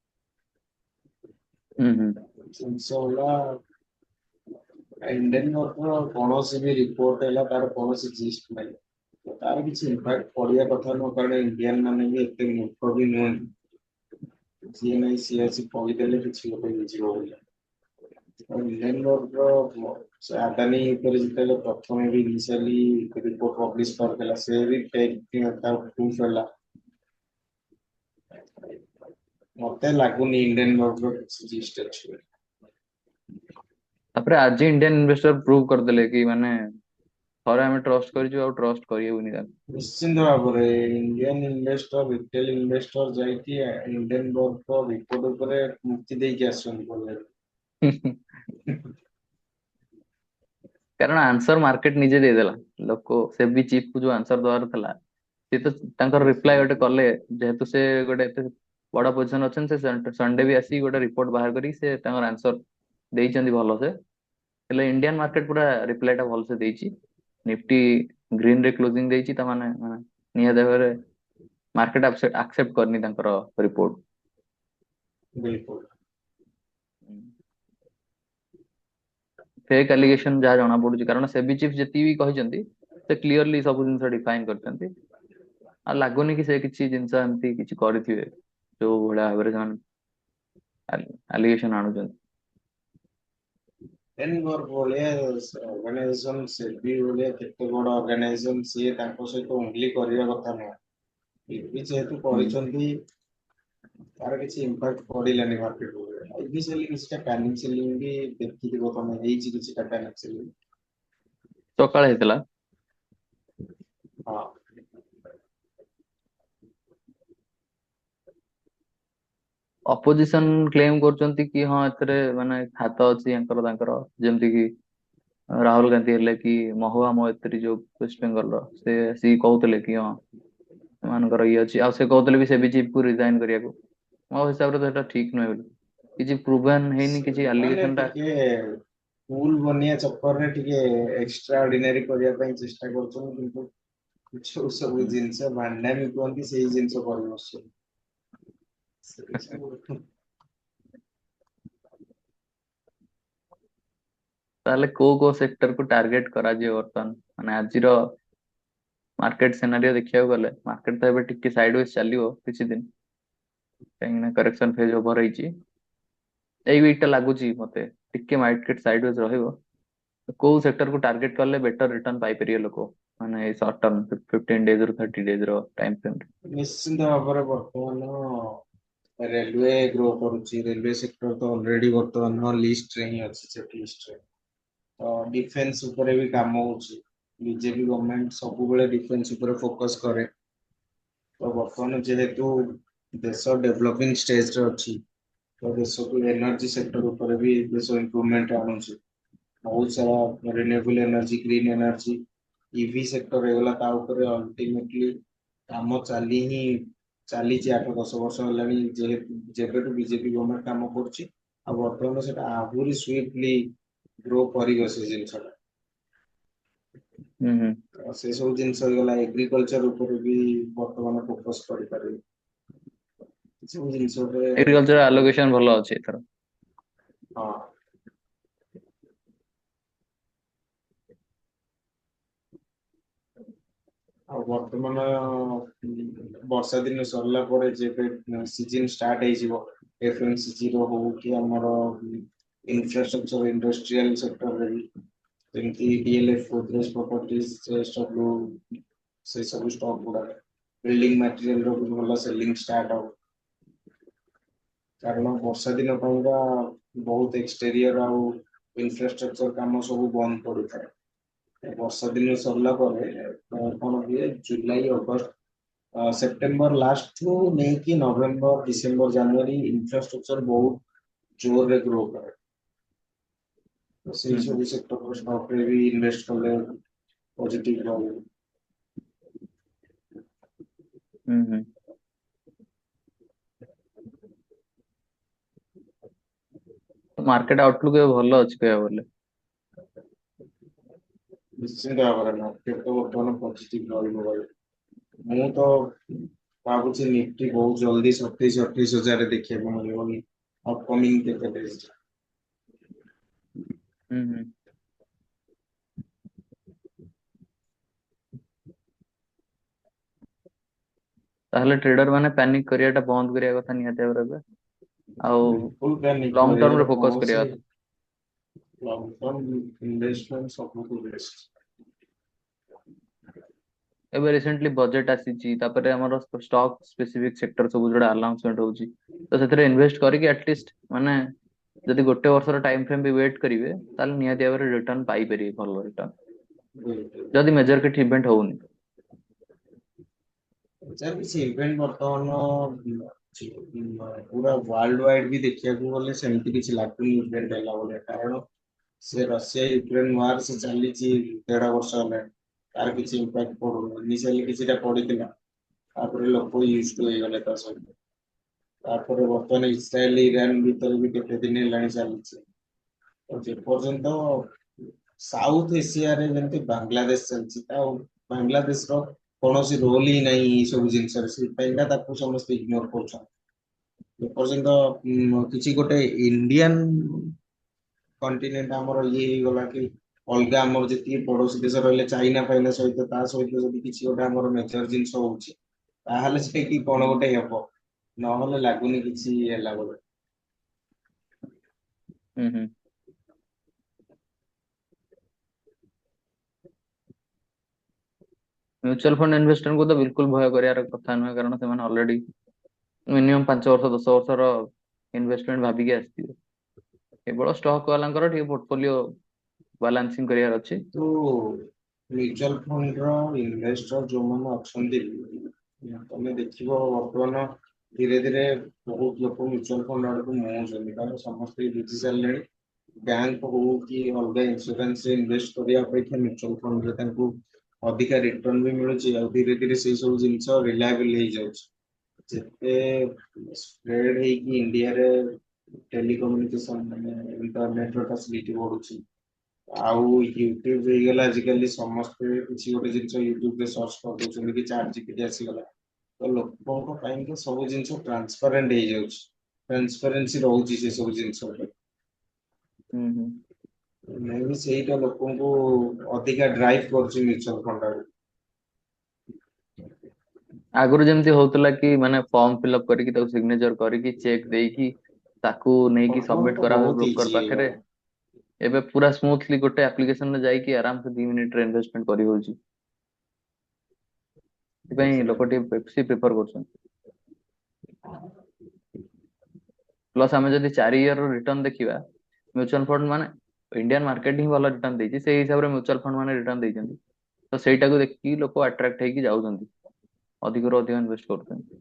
ହୁଁ ହୁଁ ଜିନିଷ ହେଲା ହିଣ୍ଡେନବର୍ଗର କୌଣସି ବି ରିପୋର୍ଟ ହେଲା ତାର କୌଣସି ଜିଷ୍ଟ ନାହିଁ। ତାର କିଛି ଇମ୍ପାକ୍ଟ ପଡିବା କଥା ନୁହଁ, କାରଣ ଇଣ୍ଡିଆନ ମାନେ ବି ଏତେ ମୂର୍ଖ ବି ନୁହନ୍ତି। ଯିଏ ନାହିଁ ସିଏ ଆସି କହିଦେଲେ କିଛି ଗୋଟେ ହେଇଯିବ ବୋଲି। ହିଣ୍ଡେନବର୍ଗର ସେ ଆଦାନୀ ଉପରେ ଯେତେବେଳେ ପ୍ରଥମେ ବି ଇନିସିଆଲି ରିପୋର୍ଟ ପବ୍ଲିଶ କରିଥିଲା, ସେ ବି ଫେକ୍ ତାର ପ୍ରୁଫ୍ ହେଲା। ମତେ ଲାଗୁନି ହିଣ୍ଡେନବର୍ଗର କିଛି ଜିଷ୍ଟ ଅଛି ବୋଲି। ତାପରେ ଆଜି ଇଣ୍ଡିଆନ ଇନଭେଷ୍ଟର ପ୍ରୁଭ କରିଦେଲେ କି ମାନେ ଥରେ ଆମେ ଟ୍ରଷ୍ଟ କରିଛୁ ଆଉ ଟ୍ରଷ୍ଟ କରିହେବୁନି ତାଙ୍କୁ। ନିଶ୍ଚିନ୍ତ ଭାବରେ ଇଣ୍ଡିଆନ ଇନଭେଷ୍ଟର, ରିଟେଲ ଇନଭେଷ୍ଟର ଯାଇକି ହିଣ୍ଡେନବର୍ଗର ରିପୋର୍ଟ ଉପରେ ମୁକ୍ତି ଦେଇକି ଆସୁଛନ୍ତି କହିବାକୁ କାରଣ ଆନ୍ସର ମାର୍କେଟ ନିଜେ ଦେଇଦେଲା। ଲୋକ ସେବି ଚିଫ କୁ ଯୋଉ ଆନ୍ସର ଦବାର ଥିଲା, ସେ ତ ତାଙ୍କର ରିପ୍ଲାଏ ଗୋଟେ କଲେ। ଯେହେତୁ ସେ ଗୋଟେ ଏତେ ବଡ ପୋଜିସନ ଅଛନ୍ତି, ସେ ସଣ୍ଡେ ବି ଆସିକି ଗୋଟେ ରିପୋର୍ଟ ବାହାର କରିକି ସେ ତାଙ୍କର ଆନ୍ସର ଦେଇଛନ୍ତି ଭଲସେ। ହେଲେ ଇଣ୍ଡିଆନ ମାର୍କେଟ ପୁରା ରିପ୍ଲାଏ ଟା ଭଲସେ ଦେଇଛି। ନିଫ୍ଟି ଗ୍ରୀନ ରେ କ୍ଲୋଜିଂ ଦେଇଛି, ତା ମାନେ ନିହାତି ଭାବରେ ମାର୍କେଟ ଆକ୍ସେପ୍ଟ କରିନି ତାଙ୍କର ରିପୋର୍ଟ। ବିଲକୁଲ। ଫେକ୍ ଆଲିଗେସନ ଯାହା ଜଣା ପଡୁଛି, କାରଣ ସେବି ଚିଫ ଯେତିକି ବି କହିଛନ୍ତି ସେ କ୍ଲିୟରଲି ସବୁ ଜିନିଷ ଡିଫାଇନ କରିଛନ୍ତି। ଆଉ ଲାଗୁନି କି ସେ କିଛି ଜିନିଷ ଏମିତି କିଛି କରିଥିବେ ଯୋଉ ଭଳିଆ ଭାବରେ ସେମାନେ ଆଲିଗେସନ ଆଣୁଛନ୍ତି। ହିଣ୍ଡେନବର୍ଗ ଭଳିଆ ଅର୍ଗାନାଇଜେସନ, ସେବି ଭଳିଆ କେତେ ବଡ ଅର୍ଗାନାଇଜେସନ, ସିଏ ତାଙ୍କ ସହିତ ଉଙ୍ଗଲି କରିବା କଥା ନୁହଁ। ଫିରବି ଯେହେତୁ ହୁଁ କରିଛନ୍ତି, ତାର କିଛି ଇମ୍ପାକ୍ଟ ପଡିଲାନି ମାର୍କେଟ ଉପରେ। ଅଫିସିଆଲି କିଛିଟା ପ୍ୟାନିକ ସେଲିଂ ବି ଦେଖିଥିବ ତମେ, ହେଇଛି କିଛିଟା ପ୍ୟାନିକ ସେଲିଂ। ସକାଳେ ହେଇଥିଲା। ହଁ। ଅପୋଜିସନ କ୍ଲେମ କରୁଛନ୍ତି କି ହଁ ଏଥିରେ ମାନେ ହାତ ଅଛି ୟାଙ୍କର ତାଙ୍କର, ଯେମିତି କି ରାହୁଲ ଗାନ୍ଧୀ ହେଲେ କି ମହୁଆ ମୈତ୍ରୀ ଯୋଉ ୱେଷ୍ଟବେଙ୍ଗଲର, ସେ ଆସିକି କହୁଥିଲେ କି ହଁ ସେମାନଙ୍କର ଇଏ ଅଛି। ଆଉ ସେ କହୁଥିଲେ ବି ସେ ବି ଚିଫ୍ କୁ ରିଜାଇନ କରିବାକୁ। ମୋ ହିସାବରେ ତ ଏଟା ଠିକ ନୁହେଁ ବୋଲି, କିଛି ପ୍ରୁଭନ ହେଇନି କିଛି ସେମାନେ ଆଲିଗେସନ ଟା। ଟିକେ କୁଲ ବନିଆ ଚକରରେ ଟିକେ ଏକ୍ସଟ୍ରା ଅର୍ଡିନାରୀ କରିବା ପାଇଁ ଚେଷ୍ଟା କରୁଛନ୍ତି, କିନ୍ତୁ ଯୋଉ ସବୁ ହୁଁ ଜିନିଷ ଭାଣ୍ଡାମି କୁହନ୍ତି, ସେଇ ଜିନିଷ କରି ବସୁଛନ୍ତି। ତାହେଲେ କୋଉ ସେକ୍ଟର କୁ ଟାର୍ଗେଟ କରାଯିବ ବର୍ତ୍ତମାନ, ମାନେ ଆଜିର ମାର୍କେଟ ସିନାରିଓ ଦେଖିବାକୁ ଗଲେ ମାର୍କେଟ ତ ଏବେ ଟିକେ ସାଇଡ ଚାଲିବ କିଛି ଦିନ, କାହିଁକି ନା କରେକ୍ସନ ଫେଜ ଓଭର ହେଇଛି। ଏଇ ୱିକ୍ ଟା ଲାଗୁଛି ମତେ ଟିକେ ମାର୍କେଟ ସାଇଡ ରହିବ। ତ କୋଉ ସେକ୍ଟର କୁ ଟାର୍ଗେଟ କଲେ ବେଟର ରିଟର୍ନ ପାଇପାରିବେ ଲୋକ, ମାନେ ଏଇ ସର୍ଟ ଟର୍ମ 15 ଡେଜ ରୁ 30 ଡେଜ ର ଟାଇମ ଫ୍ରେମ? ନିଶ୍ଚିନ୍ତ ଭାବରେ ବର୍ତ୍ତମାନ ରେଲୱେ ଗ୍ରୋ କରୁଛି। ରେଲୱେ ସେକ୍ଟର ତ ଅଲରେଡି ବର୍ତ୍ତମାନ ଲିଷ୍ଟରେ ହିଁ ଅଛି, ଚେକ୍ ଲିଷ୍ଟରେ। ତ ଡିଫେନ୍ସ ଉପରେ ବି କାମ ହଉଛି। ବିଜେପି ଗଭର୍ଣମେଣ୍ଟ ସବୁବେଳେ ଡିଫେନ୍ସ ଉପରେ ଫୋକସ କରେ। ତ ବର୍ତ୍ତମାନ ଯେହେତୁ ଦେଶ ଡେଭଲପିଂ ଷ୍ଟେଜରେ ଅଛି, ତ ଦେଶକୁ ଏନର୍ଜି ସେକ୍ଟର ଉପରେ ବି ଦେଶ ଇମ୍ପ୍ରୁଭମେଣ୍ଟ ଆଣୁଛି। ବହୁତ ସାରା renewable energy, green energy, EV sector ହେଇଗଲା, ତା ଉପରେ ଅଲ୍ଟିମେଟଲି କାମ ଚାଲିଛି 8-10 ବର୍ଷ ହେଲାଣି, ଯେବେଠୁ ବିଜେପି ଗଭର୍ଣମେଣ୍ଟ କାମ କରୁଛି। ଆଉ ବର୍ତ୍ତମାନ ସେଟା ଆହୁରି ସୁଇଟଲି ଗ୍ରୋ କରିବ ସେ ଜିନିଷଟା। ହୁଁ ହୁଁ। ସେ ସବୁ ଜିନିଷ ହେଇଗଲା, ଏଗ୍ରିକଲଚର ଉପରେ ବି ବର୍ତ୍ତମାନ ଫୋକସ କରିପାରିବେ। ଏ ସବୁ ଜିନିଷ ଉପରେ ଏଗ୍ରିକଲଚର ଆଲୋକେସନ ଭଲ ଅଛି ଏଥର। ହଁ। ଆଉ ବର୍ତ୍ତମାନ ବର୍ଷା ଦିନ ସରିଲା ପରେ ଯେବେ ସିଜନ ଷ୍ଟାର୍ଟ ହେଇଯିବ, FMCG ର ହଉ କି ଆମର ଇନଫ୍ରାଷ୍ଟ୍ରକ୍ଚର ଇଣ୍ଡଷ୍ଟ୍ରିଆଲ ସେକ୍ଟରରେ ବି, ଯେମିତି DLF, ଗୋଦରେଜ ପ୍ରପର୍ଟିଜ, ସବୁ ସେ ସବୁ ଷ୍ଟକ୍ ଗୁଡାକ ବିଲ୍ଡିଂ ମ୍ୟାଟେରିଆଲ ର ବି ଭଲ ସେଲିଂ ଷ୍ଟାର୍ଟ ହବ। କାରଣ ବର୍ଷା ଦିନ ପାଇଁକା ବହୁତ ଏକ୍ସଟେରିୟର ଆଉ ଇନଫ୍ରାଷ୍ଟ୍ରକ୍ଚର କାମ ସବୁ ବନ୍ଦ ପଡିଥାଏ। ବର୍ଷା ଦିନ ସରିଲା ପରେ କଣ ହୁଏ, ଜୁଲାଇ ଅଗଷ୍ଟ ସେପ୍ଟେମ୍ବର ଲାଷ୍ଟରୁ ନେଇକି ନଭେମ୍ବର ଡିସେମ୍ବର ଜାନୁଆରୀ ଇନଫ୍ରାଷ୍ଟ୍ରକ୍ଚର ବହୁତ ଜୋରରେ ଗ୍ରୋ କରେ। ତ ସେଇ ହୁଁ ହୁଁ ସବୁ ସେକ୍ଟର ଷ୍ଟକ୍ ରେ ବି ଇନଭେଷ୍ଟ କଲେ ପଜିଟିଭ ରହିବ। ହୁଁ ହୁଁ। ମାର୍କେଟ ଆଉଟଲୁକ୍ ଏବେ ଭଲ ଅଛି କହିବାକୁ ଗଲେ। ନିଶ୍ଚିନ୍ତ ଭାବରେ ମାର୍କେଟ ତ ବର୍ତ୍ତମାନ ପଜିଟିଭ ରହିବ ଭାଇ। ମୁଁ ତ ଭାବୁଛି ନିଫ୍ଟି ବହୁତ ଜଲ୍ଦି 27-28 ହଜାରରେ ଦେଖିବାକୁ ମିଳିବନି ଅପକମିଂ କେତେ ଡେଜ୍। ହୁଁ ହୁଁ। ତାହେଲେ ଟ୍ରେଡର ମାନେ ପ୍ୟାନିକ କରିବାଟା ବନ୍ଦ କରିବା କଥା ନିହାତି ଭାବରେ ଏବେ, ଆଉ ବିଲକୁଲ ପ୍ୟାନିକ ଲଙ୍ଗ ଟର୍ମ ରେ କରିବାର ଫୋକସ କରିବା କୌଣସି କଥା। ଲଙ୍ଗ ଟର୍ମ ଇନଭେଷ୍ଟମେଣ୍ଟ ସବୁଠୁ ବେଷ୍ଟ। ଏବେ ରିସେଣ୍ଟଲି ବଜେଟ ଆସିଛି, ତାପରେ ଆମର ଷ୍ଟକ୍ ସ୍ପେସିଫିକ ସେକ୍ଟର ସବୁ ଯୋଉଟା ଆନାଉନ୍ସମେଣ୍ଟ ହଉଛି, ତ ସେଥିରେ ଇନଭେଷ୍ଟ କରିକି ଆଟଲିଷ୍ଟ ମାନେ ଯଦି ଗୋଟେ ବର୍ଷର ଟାଇମ ଫ୍ରେମ୍ ବି ୱେଟ୍ କରିବେ, ତାହେଲେ ନିହାତି ଭାବରେ ରିଟର୍ନ ପାଇପାରିବେ, ଭଲ ରିଟର୍ନ, ଯଦି ମେଜର କିଛି ଇଭେଣ୍ଟ ହଉନି। ଯାର କିଛି ଇଭେଣ୍ଟ ବର୍ତ୍ତମାନ ପୁରା ୱାର୍ଲଡ ୱାଇଡ ବି ଦେଖିବାକୁ ଗଲେ ସେମିତି କିଛି ଲାଗୁନି ଇଭେଣ୍ଟ ହେଲା ଭଳିଆ। କାରଣ ସେ ରଷିଆ ୟୁକ୍ରେନ ୱାର ସେ ଚାଲିଛି 1.5 ବର୍ଷ ହେଲାଣି, ତାର କିଛି ଇମ୍ପାକ୍ଟ ପଡୁନି। ଇନିସିଆଲି କିଛିଟା ପଡିଥିଲା, ତାପରେ ଲୋକ ୟୁଜ ଟୁ ହେଇଗଲେ ତା ସହିତ। ତାପରେ ବର୍ତ୍ତମାନ ଇସ୍ରାଏଲ ଇରାନ ଭିତରେ ବି କେତେ ଦିନ ହେଲାଣି ଚାଲିଛି। ତ ଯେପର୍ଯ୍ୟନ୍ତ ସାଉଥ ଏସିଆରେ ଯେମିତି ବାଂଲାଦେଶ ଚାଲିଛି, ଆଉ ବାଂଲାଦେଶର କୌଣସି ରୋଲ ହିଁ ନାହିଁ ଏଇ ସବୁ ଜିନିଷରେ, ସେଥିପାଇଁକା ତାକୁ ସମସ୍ତେ ଇଗ୍ନୋର କରୁଛନ୍ତି। ଯେପର୍ଯ୍ୟନ୍ତ କିଛି ଗୋଟେ ଇଣ୍ଡିଆନ କଣ୍ଟିନେଣ୍ଟ ଆମର ଇଏ ହେଇଗଲା କି ଅଲଗା ଆମର ଯେତିକି ପଡୋଶୀ ଦେଶ ରହିଲେ, ଚାଇନା ଫାଇନା ସହିତ ତା ସହିତ ଯଦି କିଛି ଗୋଟେ ଆମର ମେଜର ଜିନିଷ ହଉଛି, ତାହେଲେ ସେଇଠି କଣ ଗୋଟେ ହେବ, ନହେଲେ ଲାଗୁନି କିଛି ହେଲା ଭଳି। ହୁଁ ହୁଁ। ମ୍ୟୁଚୁଆଲ ଫଣ୍ଡ ଇନଭେଷ୍ଟରଙ୍କୁ ତ ବିଲକୁଲ ଭୟ କରିବାର କଥା ନୁହେଁ, କାରଣ ସେମାନେ ଅଲରେଡି ମିନିମମ୍ 5 ବର୍ଷ 10 ବର୍ଷର ଇନଭେଷ୍ଟମେଣ୍ଟ ଭାବିକି ଆସିଥିବେ। କେବଳ ଷ୍ଟକ୍ ବାଲାଙ୍କର ଟିକେ ପୋର୍ଟଫୋଲିଓ ବାଲାନ୍ସିଂ କରିବାର ଅଛି। କିନ୍ତୁ ମ୍ୟୁଚୁଆଲ ଫଣ୍ଡର ଇନଭେଷ୍ଟର ଯୋଉମାନେ ଅଛନ୍ତି, ତମେ ଦେଖିବ ବର୍ତ୍ତମାନ ଧୀରେ ଧୀରେ ବହୁତ ଲୋକ ମ୍ୟୁଚୁଆଲ ଫଣ୍ଡ ଆଡକୁ ମୁହାଁଉଛନ୍ତି, କାରଣ ସମସ୍ତେ ବୁଝି ସାରିଲେଣି ବ୍ୟାଙ୍କ ହଉ କି ଅଲଗା ଇନ୍ସୁରାନ୍ସ ରେ ଇନଭେଷ୍ଟ କରିବା ଅପେକ୍ଷା ମ୍ୟୁଚୁଆଲ ଫଣ୍ଡରେ ତାଙ୍କୁ ଅଧିକା ରିଟର୍ଣ ବି ମିଳୁଛି, ଆଉ ଧୀରେ ଧୀରେ ସେଇ ସବୁ ଜିନିଷ ରିଲାଏବଲ ହେଇଯାଉଛି। ଯେତେ ସ୍ପ୍ରେଡ ହେଇକି ଇଣ୍ଡିଆରେ ଟେଲିକମ୍ୟୁନିକେସନ ମାନେ ଇଣ୍ଟରନେଟ ର ଫାସିଲିଟି ବଢୁଛି, ଆଉ ୟୁଟ୍ୟୁବ ହେଇଗଲା ଆଜିକାଲି, ସମସ୍ତେ କିଛି ଗୋଟେ ଜିନିଷ ୟୁଟ୍ୟୁବରେ ସର୍ଚ୍ଚ କରିଦଉଛନ୍ତି କି ଚାଟ ଜିପିଟି ଆସିଗଲା, ତ ଲୋକଙ୍କ ପାଇଁ ସବୁ ଜିନିଷ ଟ୍ରାନ୍ସପାରେଣ୍ଟ ହେଇଯାଉଛି। ଟ୍ରାନ୍ସପାରେନ୍ସି ରହୁଛି ସେ ସବୁ ଜିନିଷ ଉପରେ। ହୁଁ ହୁଁ। ମେ ବି ସେଇଟା ଲୋକଙ୍କୁ ଅଧିକା ଡ୍ରାଇଭ୍ କରୁଛି ମ୍ୟୁଚୁଆଲ ଫଣ୍ଡ ଆଡକୁ। ଆଗରୁ ଯେମିତି ହଉଥିଲା କି ମାନେ ଫର୍ମ ଫିଲଅପ କରିକି ତାକୁ ସିଗ୍ନେଚର କରିକି ଚେକ୍ ଦେଇକି ତାକୁ ନେଇକି ବର୍ତ୍ତମାନ ସବମିଟ ତ କରା ହୁଏ ବହୁତ ବ୍ରୋକର ଇଜି ପାଖରେ। ହେଇଗଲା। ଏବେ ପୁରା ସ୍ମୁଥଲି ଗୋଟେ ଆପ୍ଲିକେସନରେ ଯାଇକି ଆରାମସେ 2 ମିନିଟରେ ଇନଭେଷ୍ଟମେଣ୍ଟ କରି ହଉଛି। ସେଥିପାଇଁ ଲୋକ ଟିକେ ବେଶୀ ପ୍ରିଫର କରୁଛନ୍ତି। ପ୍ଲସ୍ ଆମେ ଯଦି 4 ଇୟର ରିଟର୍ନ ଦେଖିବା, ମ୍ୟୁଚୁଆଲ ଫଣ୍ଡ ମାନେ ଇଣ୍ଡିଆନ ମାର୍କେଟ ହିଁ ଭଲ ରିଟର୍ନ ଦେଇଛି, ସେଇ ହିସାବରେ ମ୍ୟୁଚୁଆଲ ଫଣ୍ଡ ମାନେ ରିଟର୍ନ ଦେଇଛନ୍ତି। ତ ସେଇଟାକୁ ଦେଖିକି ଲୋକ ଆଟ୍ରାକ୍ଟ ହେଇକି ଯାଉଛନ୍ତି, ଅଧିକରୁ ଅଧିକ ଇନଭେଷ୍ଟ କରୁଛନ୍ତି।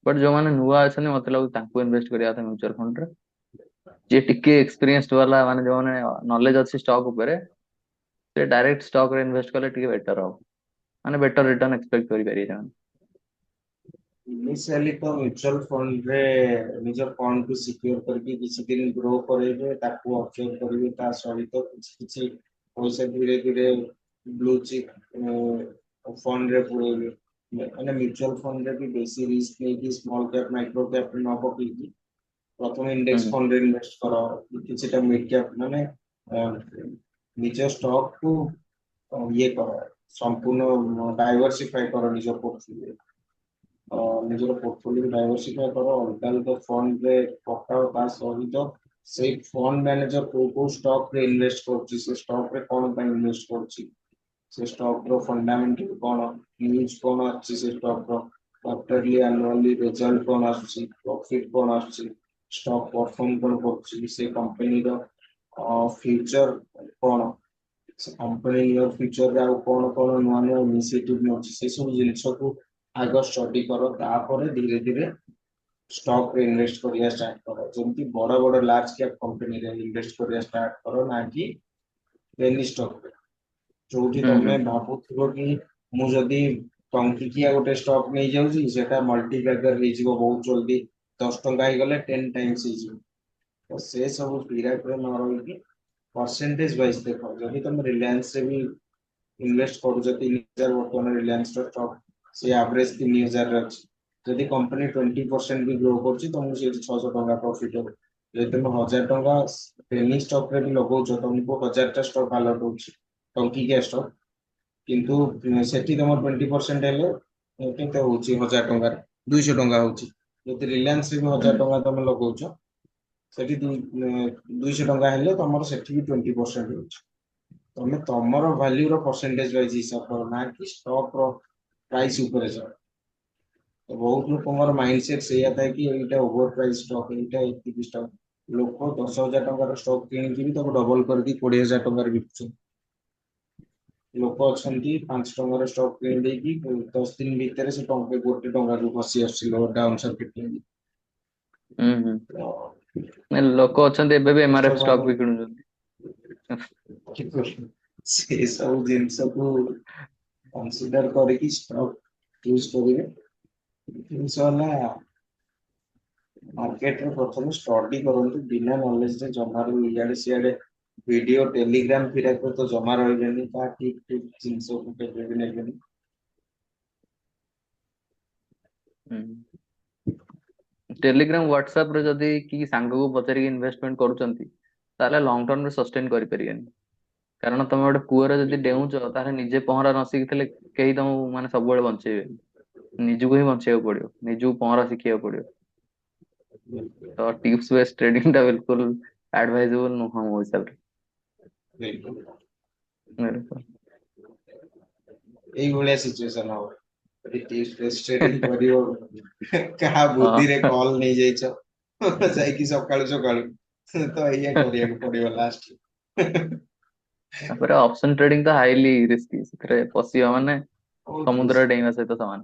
ବଟ୍ ଯୋଉମାନେ ନୂଆ ଅଛନ୍ତି ମତେ ଲାଗୁଛି ତାଙ୍କୁ ଇନଭେଷ୍ଟ କରିବା କଥା ମ୍ୟୁଚୁଆଲ ଫଣ୍ଡରେ। ଯିଏ ଟିକେ ଏକ୍ସପିରିଏନ୍ସ ବାଲା ମାନେ ଯୋଉମାନେ ନଲେଜ ଅଛି ଷ୍ଟକ୍ ଉପରେ, ସେ ଡାଇରେକ୍ଟ ଷ୍ଟକ୍ ରେ ଇନଭେଷ୍ଟ କଲେ ଟିକେ ବେଟର ହବ, ମାନେ ବେଟର ରିଟର୍ନ ଏକ୍ସପେକ୍ଟ କରିପାରିବେ ସେମାନେ। ଇନିସିଆଲି ତ ମ୍ୟୁଚୁଆଲ ଫଣ୍ଡରେ ନିଜ ଫଣ୍ଡ କୁ ସିକ୍ୟୁର କରିକି କିଛି ଦିନ ଗ୍ରୋ କରେଇବେ, ତାକୁ ଅବଜର୍ଭ କରିବେ, ତା ସହିତ କିଛି କିଛି ପଇସା ଧୀରେ ଧୀରେ ବ୍ଲୁ ଚିପ୍ ଫଣ୍ଡ ରେ ପୁରେଇବେ। ମାନେ ମ୍ୟୁଚୁଆଲ ଫଣ୍ଡରେ ବି ବେଶୀ ରିସ୍କ ନେଇକି ସ୍ମଲ କ୍ୟାପ ମାଇକ୍ରୋ କ୍ୟାପ ନ ପକେଇକି ପ୍ରଥମେ ଇଣ୍ଡେକ୍ସ ହୁଁ ଫଣ୍ଡରେ ଇନଭେଷ୍ଟ କର, କିଛିଟା ମିଡ କ୍ୟାପ ମାନେ ନିଜ ଷ୍ଟକ୍ କୁ ଇଏ କର, ସମ୍ପୂର୍ଣ୍ଣ ଡାଇଭରସିଫାଇ କର ନିଜ ପୋର୍ଟଫୋଲିଓ। ନିଜର ପୋର୍ଟଫୋଲିଓ ଡାଇଭରସିଫାଇ କର, ଅଲଗା ଅଲଗା ଫଣ୍ଡ ରେ ପକାଅ। ତା ସହିତ ସେଇ ଫଣ୍ଡ ମ୍ୟାନେଜର କୋଉ କୋଉ ଷ୍ଟକ୍ ରେ ଇନଭେଷ୍ଟ କରୁଛି, ସେ ଷ୍ଟକ୍ ରେ କଣ ପାଇଁ ଇନଭେଷ୍ଟ କରୁଛି, ସେ ଷ୍ଟକ୍ ର ଫଣ୍ଡାମେଣ୍ଟାଲ କଣ, ନ୍ୟୁଜ କଣ ଅଛି ସେ ଷ୍ଟକ୍ ର, କ୍ୱାର୍ଟରଲି ଆନୁଆଲି ରେଜଲ୍ଟ କଣ ଆସୁଛି, ପ୍ରଫିଟ କଣ ଆସୁଛି, ଷ୍ଟକ୍ ପରଫର୍ମ କଣ କରୁଛି, ସେ କମ୍ପାନୀର ଫ୍ୟୁଚର କଣ, ସେ କମ୍ପାନୀ ନିୟର ଫ୍ୟୁଚରରେ ଆଉ କଣ କଣ ନୂଆ ନୂଆ ଇନିସିଏଟିଭ ନଉଛି, ସେ ସବୁ ଜିନିଷକୁ ଆଗ ଷ୍ଟଡି କର। ତାପରେ ଧୀରେ ଧୀରେ ଷ୍ଟକ୍ ରେ ଇନଭେଷ୍ଟ କରିବା ଷ୍ଟାର୍ଟ କର। ଯେମିତି ବଡ ବଡ ଲାର୍ଜ କ୍ୟାପ କମ୍ପାନୀରେ ଇନଭେଷ୍ଟ କରିବା ଷ୍ଟାର୍ଟ କର, ନା କି ପେନି ଷ୍ଟକ୍ ରେ। ଯୋଉଠି ହୁଁ ହୁଁ ତମେ ଭାବୁଥିବ କି ମୁଁ ଯଦି ଟଙ୍କିକିଆ ଗୋଟେ ଷ୍ଟକ୍ ନେଇଯାଉଛି, ସେଟା ମଲ୍ଟି ବ୍ୟାଗର ହେଇଯିବ ବହୁତ ଜଲ୍ଦି, 10 ଟଙ୍କା ହେଇଗଲେ 10 ଟାଇମ୍ସ ହେଇଯିବ। ତ ସେ ସବୁ ପିରାଟରେ ନ ରହିକି ପରସେଣ୍ଟେଜ ୱାଇଜ ଦେଖ। ଯଦି ତମେ ରିଲାଏନ୍ସ ରେ ବି ଇନଭେଷ୍ଟ କରୁଛ 3,000 ବର୍ତ୍ତମାନ ରିଲାଏନ୍ସ ର ଷ୍ଟକ୍, ସେ ଆଭରେଜ 3,000 ରେ ଅଛି। ଯଦି କମ୍ପାନୀ 20% ବି ଗ୍ରୋ କରୁଛି, ତମକୁ ସେଇଠି 600 ଟଙ୍କା ପ୍ରଫିଟ ହବ। ଯଦି ତମେ 1,000 ଟଙ୍କା ପେନି ଷ୍ଟକ୍ ରେ ବି ଲଗଉଛ, ତମକୁ 1,000ଟା ଷ୍ଟକ୍ ଆଲଟ୍ ହଉଛି ଟଙ୍କିକିଆ ଷ୍ଟକ୍। କିନ୍ତୁ ସେଠି ତମର 20% ହେଲେ କେତେ ହଉଛି 1,000 ଟଙ୍କାରେ 200 ଟଙ୍କା ହଉଛି। ଯଦି ରିଲାଏନ୍ସ ରେ ବି ହୁଁ 1,000 ଟଙ୍କା ତମେ ଲଗଉଛ, ସେଠି 200 ଟଙ୍କା ହେଲେ ତମର ସେଠି ବି 20% ହଉଛି। ତମେ ତମର ଭାଲ୍ୟୁ ର ପରସେଣ୍ଟେଜ ୱାଇଜ ହିସାବ କର, ନା କି ଷ୍ଟକ୍ ର ପ୍ରାଇସ୍ ଉପରେ ଯାଅ। ତ ବହୁତ ଲୋକଙ୍କର ମାଇଣ୍ଡ ସେଟ ସେଇଆ ଥାଏ କି ଏଇଟା ଓଭର ପ୍ରାଇସ୍ ଷ୍ଟକ୍, ଏଇଟା ଏତିକି ଷ୍ଟକ୍। ଲୋକ 10,000 ଟଙ୍କାର ଷ୍ଟକ୍ କିଣିକି ବି ତାକୁ ଡବଲ କରିକି 20,000 ଟଙ୍କାରେ ବିକୁଛନ୍ତି। ଲୋକ ଅଛନ୍ତି 5 ଟଙ୍କାର ଷ୍ଟକ୍ କିଣି ଦେଇକି 10 ଦିନ ଭିତରେ ସେ ଗୋଟେ 1 ଟଙ୍କାକୁ ଖସି ଆସୁଛି ଡାଉନ ସର୍କିଟ। ହୁଁ ହୁଁ। ଲୋକ ଅଛନ୍ତି ଏବେ ବି ଏମଆରଏଫ ଷ୍ଟକ୍ ବି କିଣୁଛନ୍ତି। ସେ ସବୁ ଜିନିଷକୁ କନସିଡର କରିକି ଷ୍ଟକ୍ ଚୁଜ କରିବେ। ଜିନିଷ ହେଲା ମାର୍କେଟରେ ପ୍ରଥମେ ଷ୍ଟଡି କରନ୍ତୁ, ବିନା ନଲେଜରେ ଜମାରୁ ଇଆଡେ ସିଆଡେ ଭିଡିଓ ଟେଲିଗ୍ରାମ ତ ଜମା ରହିବେନି, ତା ଠିକ ଠିକ ଜିନିଷକୁ କେବେ ବି ନେବେନି। ହୁଁ। ଟେଲିଗ୍ରାମ ହ୍ୱାଟ୍ସଆପ ରେ ଯଦି କି ସାଙ୍ଗକୁ ପଚାରିକି ଇନଭେଷ୍ଟମେଣ୍ଟ କରୁଛନ୍ତି, ତାହେଲେ ଲଙ୍ଗ ଟର୍ମ ରେ ସଷ୍ଟେନ କରିପାରିବେନି। କାରଣ ତମେ ଗୋଟେ କୂଅରେ ଯଦି ଡେଉଁଛ, ତାହେଲେ ନିଜେ ପହଁରା ନ ଶିଖିଥିଲେ କେହି ତମକୁ ମାନେ ସବୁବେଳେ ବଞ୍ଚେଇବେନି। ନିଜକୁ ହିଁ ବଞ୍ଚେଇବାକୁ ପଡିବ, ନିଜକୁ ପହଁରା ଶିଖିବାକୁ ପଡିବ। ତ ଟିପ୍ସ ବେଶ ଟ୍ରେଡିଂ ଟା ବିଲକୁଲ ଆଡଭାଇଜେବଲ ନୁହଁ ମୋ ହିସାବରେ। ଏଇଭଳିଆ ସିଚୁଏସନ ହବ ଯଦି ଟିପ୍ସ ବେଶ ଟ୍ରେଡିଂ କରିବ। କାହା ହଁ ବୁଦ୍ଧିରେ କଲ ନେଇଯାଇଛ ଯାଇକି ସକାଳୁ ସକାଳୁ, ତ ଏଇଆ କରିବାକୁ ପଡିବ ଲାଷ୍ଟ। ତାପରେ ଅପସନ ଟ୍ରେଡିଂ ତ ହାଇଲି ରିସ୍କି, ସେଥିରେ ପଶିବ ମାନେ ବହୁତ ସମୁଦ୍ରରେ ରିସ୍କ। ଡେଇଁବା ସହିତ ସମାନ।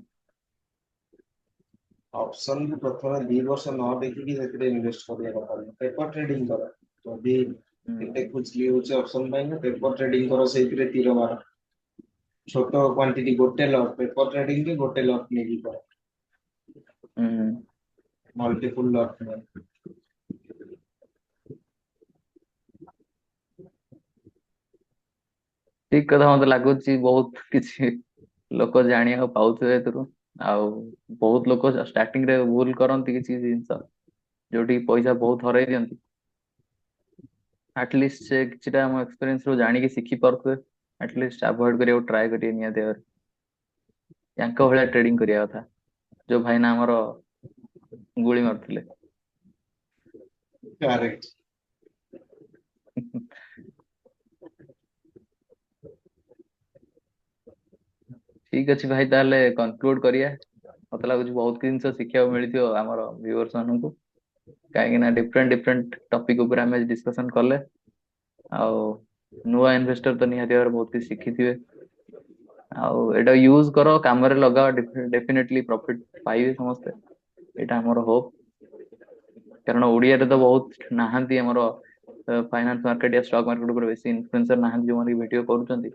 ଅପସନ ବି ପ୍ରଥମେ 2 ବର୍ଷ ନ ଦେଖିକି ସେଥିରେ ଇନଭେଷ୍ଟ କରିବା କଥା ନୁହେଁ, ପେପର ଟ୍ରେଡିଂ କର। ଯଦି ହୁଁ ଏତେ ଖୁଚି ହଉଛି ଅପସନ ପାଇଁ, ପେପର ଟ୍ରେଡିଂ କର, ସେଇଥିରେ ତୀର ମାର। ଛୋଟ କ୍ୱାଣ୍ଟିଟି ଗୋଟେ ଲଟ, ପେପର ଟ୍ରେଡିଂ ରେ ଗୋଟେ ଲଟ ନେଇକି କର। ହୁଁ। ମଲ୍ଟିପୁଲ ଲଟ ନୁହେଁ। ଠିକ କଥା, ମତେ ଲାଗୁଛି ବହୁତ କିଛି ଲୋକ ଜାଣିବାକୁ ପାଉଥିବେ ଏଥିରୁ। ଆଉ ବହୁତ ଲୋକ ଷ୍ଟାର୍ଟିଂ ରେ ଭୁଲ କରନ୍ତି କିଛି ଜିନିଷ, ଯୋଉଠି ପଇସା ବହୁତ ହରେଇ ଦିଅନ୍ତି। ଆଟଲିଷ୍ଟ ସେ କିଛିଟା ଆମ ଏକ୍ସପିରିଏନ୍ସ ରୁ ଜାଣିକି ଶିଖି ପାରୁଥିବେ, ଆଟଲିଷ୍ଟ ଆଭଏଡ କରିବାକୁ ଟ୍ରାଏ କରିବେ ନିହାତି ଭାବରେ। ୟାଙ୍କ ଭଳିଆ ଟ୍ରେଡିଂ କରିବା କଥା, ଯୋଉ ଭାଇନା ଆମର ଗୁଳି ମାରୁଥିଲେ। କରେକ୍ଟ। ଠିକ ଅଛି ଭାଇ, ତାହେଲେ କନକ୍ଲୁଡ କରିବା। ମତେ ଲାଗୁଛି ବହୁତ ଜିନିଷ ଶିଖିବାକୁ ମିଳିଥିବ ଆମର ଭିଉଅର୍ସ ମାନଙ୍କୁ, କାହିଁକି ନା ଡିଫରେଣ୍ଟ ଡିଫରେଣ୍ଟ ଟପିକ ଉପରେ ଆମେ ଡିସ୍କସନ କଲେ। ଆଉ ନୂଆ ଇନଭେଷ୍ଟର ତ ନିହାତି ଭାବରେ ବହୁତ କିଛି ଶିଖିଥିବେ। ଆଉ ଏଇଟା ୟୁଜ କର, କାମରେ ଲଗାଅ, ଡେଫିନେଟଲି ପ୍ରଫିଟ ପାଇବେ ସମସ୍ତେ, ଏଇଟା ଆମର ହୋପ। କାରଣ ଓଡିଆରେ ତ ବହୁତ ନାହାନ୍ତି ଆମର ଫାଇନାନ୍ସ ମାର୍କେଟ ୟା ଷ୍ଟକ୍ ମାର୍କେଟ ଉପରେ ବେଶୀ ଇନଫ୍ଲୁଏନ୍ସର ନାହାନ୍ତି ଯୋଉମାନେ ଭିଡିଓ କରୁଛନ୍ତି।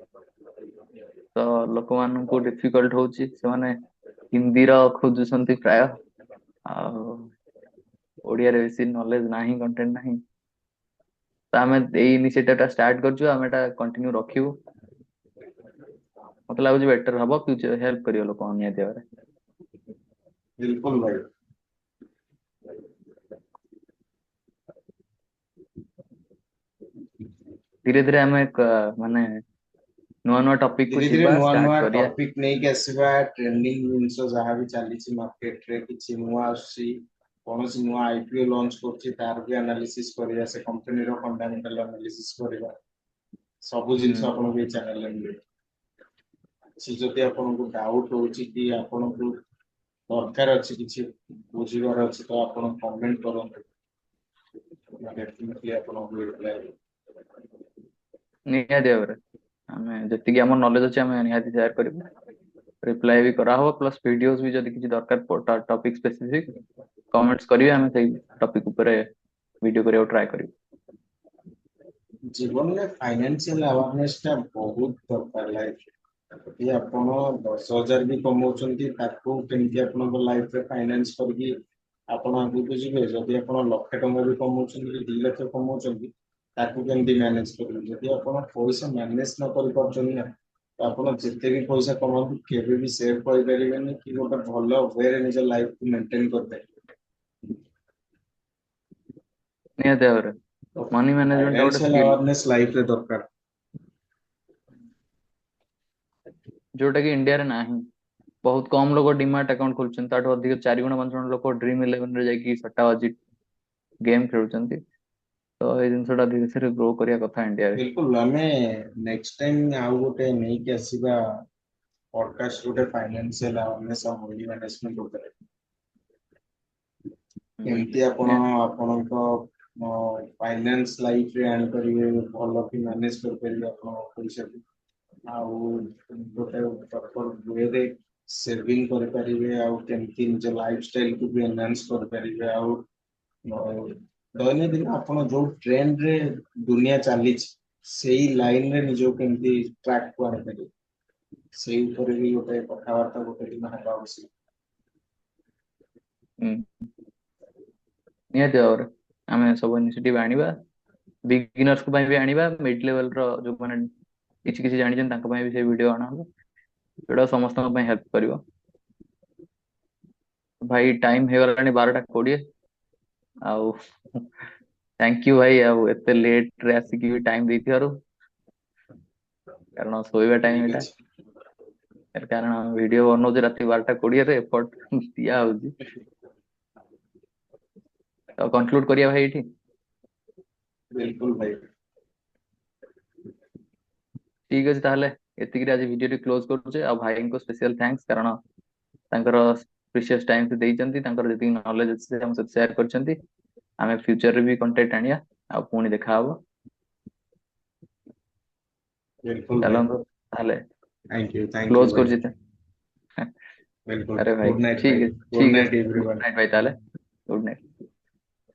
ତ ଲୋକମାନଙ୍କୁ ଡିଫିକଲ୍ଟ ହଉଛି, ସେମାନେ ହିନ୍ଦୀର ଖୋଜୁଛନ୍ତି ପ୍ରାୟ। ଆଉ ଓଡିଆରେ ବେଶୀ ନଲେଜ ନାହିଁ, କଣ୍ଟେଣ୍ଟ ନାହିଁ। ତ ଆମେ ଏଇ ଇନିସିଏଟିଭ ଟା ଷ୍ଟାର୍ଟ କରିଛୁ, ଆମେ ଏଟା କଣ୍ଟିନ୍ୟୁ ରଖିବୁ। ମତେ ଲାଗୁଛି ବେଟର ହବ, ଫ୍ୟୁଚର ହେଲ୍ପ କରିବ ଲୋକଙ୍କୁ ନିହାତି ଭାବରେ। ବିଲକୁଲ ଭାଇ। ଧୀରେ ଧୀରେ ଆମେ ମାନେ ନୂଆ ନୂଆ ଟପିକ କୁ ଧୀରେ ଧୀରେ ଯିବା, ନୂଆ ନୂଆ ଷ୍ଟାର୍ଟ କରିବା। ଟପିକ ନେଇକି ଆସିବା, ଟ୍ରେଣ୍ଡିଂ ଜିନିଷ ଯାହା ବି ଚାଲିଛି ମାର୍କେଟରେ, କିଛି ନୂଆ ଆସୁଛି, କୌଣସି ନୂଆ ଆଇପିଓ ଲଞ୍ଚ କରୁଛି ତାର ବି ଆନାଲିସିସ୍ କରିବା, ସେ କମ୍ପାନୀର ଫଣ୍ଡାମେଣ୍ଟାଲ ଆନାଲିସିସ୍ କରିବା। ସବୁ ଜିନିଷ ହୁଁ ଆପଣଙ୍କୁ ଏଇ ଚ୍ୟାନେଲରେ ମିଳିବ। କିଛି ଯଦି ଆପଣଙ୍କୁ ଡାଉଟ ହଉଛି କି ଆପଣଙ୍କୁ ଦରକାର ଅଛି, କିଛି ବୁଝିବାର ଅଛି, ତ ଆପଣ କମେଣ୍ଟ କରନ୍ତୁ, ଡେଫିନେଟଲି ଆପଣଙ୍କୁ ରିପ୍ଲାଏ ଦେବି। ନିହାତି ଭାବରେ ଆମେ ଯେତିକି ଆମର ନଲେଜ ଅଛି ଆମେ ନିହାତି ସେୟାର କରିବୁ। ରିପ୍ଲାଏ ବି କରାହବ, ପ୍ଲସ ଭିଡିଓସ୍ ବି ଯଦି କିଛି ଦରକାର ଟପିକ ସ୍ପେସିଫିକ କମେଣ୍ଟସ କରିବେ, ଆମେ ସେଇ ଟପିକ ଉପରେ ଭିଡିଓ କରିବାକୁ ଟ୍ରାଏ କରିବୁ। ଜୀବନରେ ଫାଇନାନ୍ସିଆଲ ଆୱାରନେସ ଟା ବହୁତ ଦରକାର ଲାଇଫ। ଯଦି ଆପଣ 10,000 ବି କମଉଛନ୍ତି, ତାକୁ କେମିତି ଆପଣଙ୍କ ଲାଇଫରେ ଫାଇନାନ୍ସ କରିକି ଆପଣ ଆଗକୁ ଯିବେ। ଯଦି ଆପଣ 1,00,000 ବି କମଉଛନ୍ତି କି 2,00,000 କମଉଛନ୍ତି, ତାକୁ କେମିତି ମ୍ୟାନେଜ କରିବେ। ଯଦି ଆପଣ ପଇସା ମ୍ୟାନେଜ ନ କରିପାରୁଛନ୍ତି ନା, ତ ଆପଣ ଯେତେ ବି ପଇସା କମାନ୍ତୁ କେବେ ବି ସେଭ୍ କରିପାରିବେନି କି ଗୋଟେ ଭଲ ୱେରେ ନିଜ ଲାଇଫକୁ ମେଣ୍ଟେନ କରିପାରିବେ। ନିହାତି ଭାବରେ ମନି ମ୍ୟାନେଜମେଣ୍ଟ ଟା ଗୋଟେ ଫାଇନାନ୍ସିଆଲ ସ୍କିଲ୍, ଆୱାରନେସ ଲାଇଫରେ ଦରକାର। ଯୋଉଟା କି ଇଣ୍ଡିଆରେ ନାହିଁ। ବହୁତ କମ ଲୋକ ଡିମାର୍ଟ ଆକାଉଣ୍ଟ ଖୋଲୁଛନ୍ତି, ତାଠୁ ଅଧିକ 4 ଗୁଣ 5 ଗୁଣ ଲୋକ ଡ୍ରିମ ଇଲେଭେନ ରେ ଯାଇକି ସଟ୍ଟାବାଜି ଗେମ୍ ଖେଳୁଛନ୍ତି। ତ ଏଇ ଜିନିଷ ଟା ଧୀରେ ଧୀରେ ଗ୍ରୋ କରିବା କଥା ଇଣ୍ଡିଆରେ। ବିଲକୁଲ, ଆମେ ନେକ୍ସଟ ଟାଇମ ଆଉ ଗୋଟେ ନେଇକି ଆସିବା ପଡକାଷ୍ଟ, ଗୋଟେ ଫାଇନାନ୍ସିଆଲ ଆୱାରନେସ ଆଉ ମନି ମ୍ୟାନେଜମେଣ୍ଟ ଉପରେ। ହୁଁ କେମିତି ଆପଣ ନିହାତି। ଆପଣଙ୍କ ଫାଇନାନ୍ସ ଲାଇଫରେ ଆଣିପାରିବେ, ଭଲ କି ମ୍ୟାନେଜ କରିପାରିବେ ଆପଣଙ୍କ ପଇସାକୁ, ଆଉ ଗୋଟେ ପ୍ରପର ୱେରେ ସେଭିଂ କରିପାରିବେ, ଆଉ କେମିତି ନିଜ ଲାଇଫ ଷ୍ଟାଇଲକୁ ବି ଏନହାନ୍ସ କରିପାରିବେ, ଆଉ ଦୈନନ୍ଦିନ ଆପଣ ଯୋଉ ଟ୍ରେଣ୍ଡରେ ଦୁନିଆ ଚାଲିଛି ସେଇ ଲାଇନରେ ନିଜକୁ କେମିତି ଟ୍ରାକକୁ ଆଣିପାରିବେ, ସେଇ ଉପରେ ବି ଗୋଟେ କଥାବାର୍ତ୍ତା ଗୋଟେ ଦିନ ହେବା ଉଚିତ। ହୁଁ ନିହାତି ଭାବରେ ଆମେ ସବୁ ଇନିସିଏଟିଭ ଆଣିବା, ବିଗିନର୍ସଙ୍କ ପାଇଁ ବି ଆଣିବା, ମିଡ ଲେଭେଲ ର ଯୋଉମାନେ କିଛି କିଛି ଜାଣିଛନ୍ତି ତାଙ୍କ ପାଇଁ ବି ସେ ଭିଡିଓ ଅଣାହବ, ଯୋଉଟା ସମସ୍ତଙ୍କ ପାଇଁ ହେଲ୍ପ କରିବ। ଭାଇ ଟାଇମ ହେଇଗଲାଣି 12ଟା 20। ଆଉ ଥ୍ୟାଙ୍କ ୟୁ ଭାଇ, ଆଉ ଏତେ ଲେଟ ରେ ଆସିକି ବି ଟାଇମ ଦେଇଥିବାରୁ। କାରଣ ଶୋଇବା ଟାଇମ ଠିକ ଏଟା, ଅଛି। କାରଣ ଭିଡିଓ ବନଉଛି ରାତି 12ଟା 20ରେ, ଏଫର୍ଟ ଦିଆ ହଉଛି। ତ କନକ୍ଲୁଡ କରିବା ଭାଇ ଏଇଠି। ବିଲକୁଲ ଭାଇ। ଠିକ ଅଛି ତାହେଲେ, ଏତିକିରେ ଆଜି ଭିଡିଓଟି କ୍ଲୋଜ କରୁଛେ। ଆଉ ଭାଇଙ୍କୁ ସ୍ପେସିଆଲ ଥ୍ୟାଙ୍କ୍ସ, କାରଣ ତାଙ୍କର ପ୍ରିସିୟସ ଟାଇମ ସେ ଦେଇଛନ୍ତି, ତାଙ୍କର ଯେତିକି ନଲେଜ ଅଛି ସେ ଆମ ସହିତ ସେୟାର କରିଛନ୍ତି। ଆମେ ଫ୍ୟୁଚରରେ ବି କଣ୍ଟାକ୍ଟ ଆଣିବା, ଆଉ ପୁଣି ଦେଖାହବ। ବିଲକୁଲ ଭାଇ। ଚାଲନ୍ତୁ ତାହେଲେ ଥ୍ୟାଙ୍କ ୟୁ କ୍ଲୋଜ ଭାଇ। କରୁଛି। बिल्कुल। अरे भाई गुड नाइट भाई। ठीक है, गुड ठीक है। Night good everyone. नाइट भाई, ताले गुड नाइट।